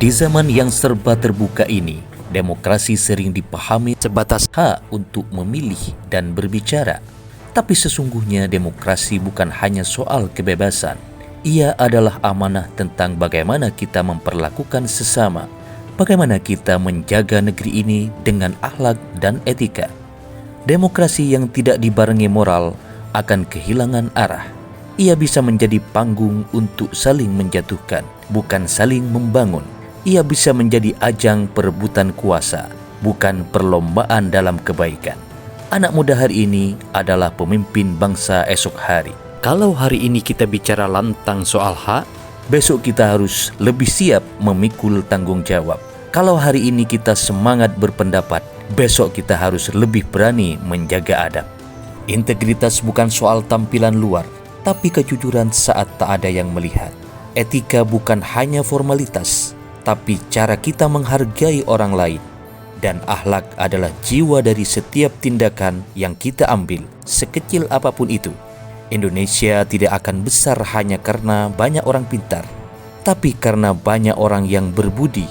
Di zaman yang serba terbuka ini, demokrasi sering dipahami sebatas hak untuk memilih dan berbicara. Tapi sesungguhnya demokrasi bukan hanya soal kebebasan. Ia adalah amanah tentang bagaimana kita memperlakukan sesama, bagaimana kita menjaga negeri ini dengan akhlak dan etika. Demokrasi yang tidak dibarengi moral akan kehilangan arah. Ia bisa menjadi panggung untuk saling menjatuhkan, bukan saling membangun. Ia bisa menjadi ajang perebutan kuasa, bukan perlombaan dalam kebaikan. Anak muda hari ini adalah pemimpin bangsa esok hari. Kalau hari ini kita bicara lantang soal hak, besok kita harus lebih siap memikul tanggung jawab. Kalau hari ini kita semangat berpendapat, besok kita harus lebih berani menjaga adab. Integritas bukan soal tampilan luar, tapi kejujuran saat tak ada yang melihat. Etika bukan hanya formalitas, tapi cara kita menghargai orang lain. Dan akhlak adalah jiwa dari setiap tindakan yang kita ambil, sekecil apapun itu. Indonesia tidak akan besar hanya karena banyak orang pintar, tapi karena banyak orang yang berbudi,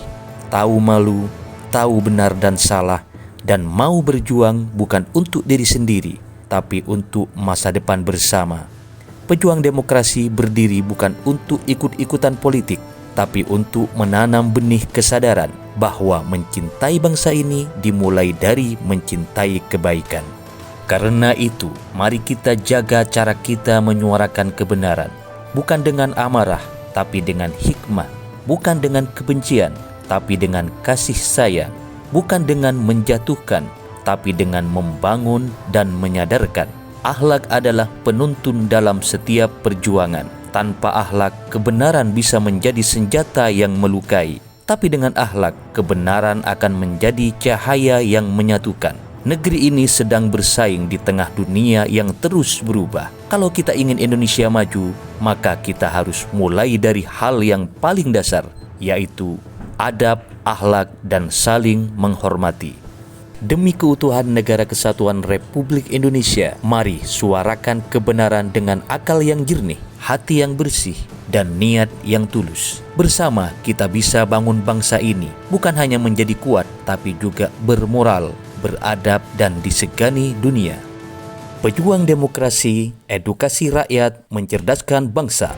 tahu malu, tahu benar dan salah, dan mau berjuang bukan untuk diri sendiri, tapi untuk masa depan bersama. Pejuang demokrasi berdiri bukan untuk ikut-ikutan politik, tapi untuk menanam benih kesadaran bahwa mencintai bangsa ini dimulai dari mencintai kebaikan. Karena itu, mari kita jaga cara kita menyuarakan kebenaran, bukan dengan amarah, tapi dengan hikmah, bukan dengan kebencian, tapi dengan kasih sayang, bukan dengan menjatuhkan, tapi dengan membangun dan menyadarkan. Akhlak adalah penuntun dalam setiap perjuangan. Tanpa akhlak, kebenaran bisa menjadi senjata yang melukai. Tapi dengan akhlak, kebenaran akan menjadi cahaya yang menyatukan. Negeri ini sedang bersaing di tengah dunia yang terus berubah. Kalau kita ingin Indonesia maju, maka kita harus mulai dari hal yang paling dasar, yaitu adab, akhlak, dan saling menghormati. Demi keutuhan Negara Kesatuan Republik Indonesia, mari suarakan kebenaran dengan akal yang jernih, hati yang bersih, dan niat yang tulus. Bersama kita bisa bangun bangsa ini, bukan hanya menjadi kuat, tapi juga bermoral, beradab, dan disegani dunia. Pejuang demokrasi, edukasi rakyat, mencerdaskan bangsa.